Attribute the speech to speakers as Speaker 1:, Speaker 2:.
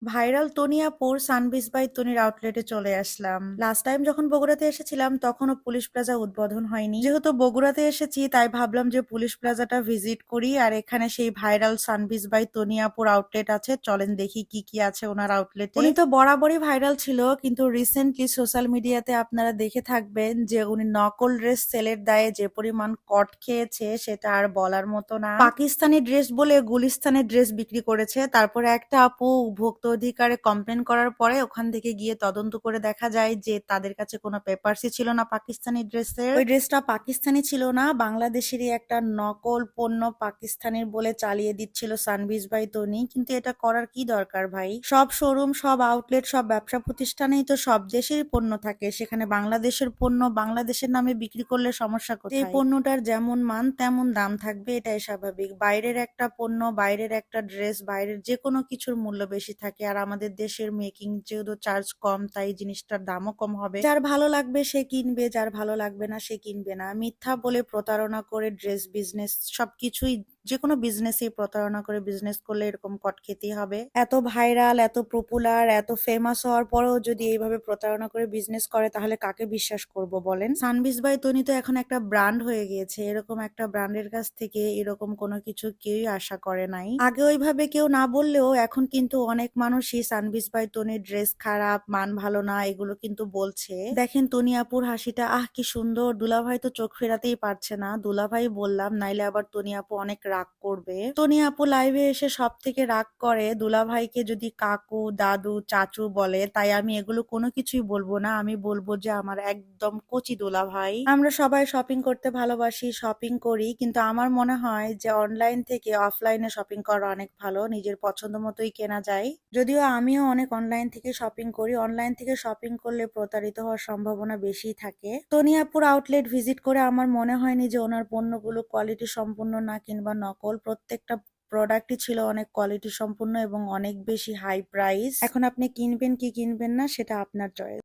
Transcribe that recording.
Speaker 1: Viral তনিয়াপুর সানবিজ by তনির আউটলেটে চলে আসলাম। Last time যখন বগুড়াতে এসেছিলাম তখনও পুলিশ প্লাজা উদ্বোধন হয়নি। যেহেতু বগুড়াতে এসেছি তাই ভাবলাম যে পুলিশ প্লাজাটা ভিজিট করি, আর এখানে সেই ভাইরাল সানবিজ বাই তনিয়াপুর আউটলেট আছে, চলেন দেখি কি কি আছে ওনার আউটলেটে। উনি তো বরাবরই ভাইরাল ছিল, কিন্তু রিসেন্টলি সোশ্যাল মিডিয়াতে আপনারা দেখে থাকবেন যে উনি নকল ড্রেস সেলের দায়ে যে পরিমাণ কট খেয়েছে সেটা আর বলার মতো না। পাকিস্তানি ড্রেস বলে গুলিস্তানের ড্রেস বিক্রি করেছে, তারপরে একটা আপু ভোক্তা অধিকারে কমপ্লেন করার পরে ওখান থেকে গিয়ে তদন্ত করে দেখা যায় যে তাদের কাছে কোনো পেপারসই ছিল না পাকিস্তানি ড্রেসের। ওই ড্রেসটা পাকিস্তানি ছিল না, বাংলাদেশেরই একটা নকল পণ্য পাকিস্তানির বলে চালিয়ে দিচ্ছিল সানবিজ বাই তনি। কিন্তু এটা করার কি দরকার ভাই? সব শোরুম, সব আউটলেট, সব ব্যবসা প্রতিষ্ঠানেই তো সব দেশেরই পণ্য থাকে, সেখানে বাংলাদেশের পণ্য বাংলাদেশের নামে বিক্রি করলে সমস্যা কোথায়? এই পণ্যটার যেমন মান তেমন দাম থাকবে, এটাই স্বাভাবিক। বাইরের একটা পণ্য, বাইরের একটা ড্রেস, বাইরের যে কোনো কিছুর মূল্য বেশি থাকে, আর আমাদের দেশের মেকিং যেহেতু চার্জ কম তাই জিনিসটার দামও কম হবে। যার ভালো লাগবে সে কিনবে, যার ভালো লাগবে না সে কিনবে না। মিথ্যা বলে প্রতারণা করে ড্রেস বিজনেস, সবকিছুই, যে কোনো বিজনেসই প্রতারণা করে বিজনেস করলে এরকম কট খেতেই হবে। এত ভাইরাল, এত পপুলার, এত ফেমাস হওয়ার পরেও যদি এইভাবে প্রতারণা করে বিজনেস করে তাহলে কাকে বিশ্বাস করব বলেন? সানবিজ বাই তনি তো এখন একটা ব্র্যান্ড হয়ে গিয়েছে, এরকম একটা ব্র্যান্ডের কাছ থেকে এরকম কোনো কিছু কেউই আশা করে নাই। আগে ওইভাবে কেউ না বললেও এখন কিন্তু অনেক মানুষই সানবিজ বাই তনির ড্রেস খারাপ, মান ভালো না, এগুলো কিন্তু বলছে। দেখেন তনি আপুর হাসিটা, আহ কি সুন্দর। দুলাভাই তো চোখ ফেরাতেই পারছে না। দুলাভাই বললাম, নাইলে আবার তনি আপু অনেক রাগ করবে। তনি আপু লাইভে এসে সব থেকে রাগ করে দুলাভাইকে যদি কাকু, দাদু, চাচু বলে, তাই আমি এগুলো কোনো কিছুই বলবো না। আমি বলবো যে আমার একদম কচি দুলাভাই। আমরা সবাই শপিং করতে ভালোবাসি, শপিং করি, কিন্তু আমার মনে হয় যে অনলাইন থেকে অফলাইনে শপিং করা অনেক ভালো, নিজের পছন্দ মতোই কেনা যায়। যদিও আমিও অনেক অনলাইন থেকে শপিং করি, অনলাইন থেকে শপিং করলে প্রতারিত হওয়ার সম্ভাবনা বেশি থাকে। তনিয়াপুর আউটলেট ভিজিট করে আমার মনে হয়নি যে ওনার পণ্যগুলো কোয়ালিটি সম্পূর্ণ না কিংবা নকল। প্রত্যেকটা প্রোডাক্টই ছিল অনেক কোয়ালিটি সম্পূর্ণ এবং অনেক বেশি হাই প্রাইস। এখন আপনি কিনবেন কি কিনবেন না সেটা আপনার চয়েস।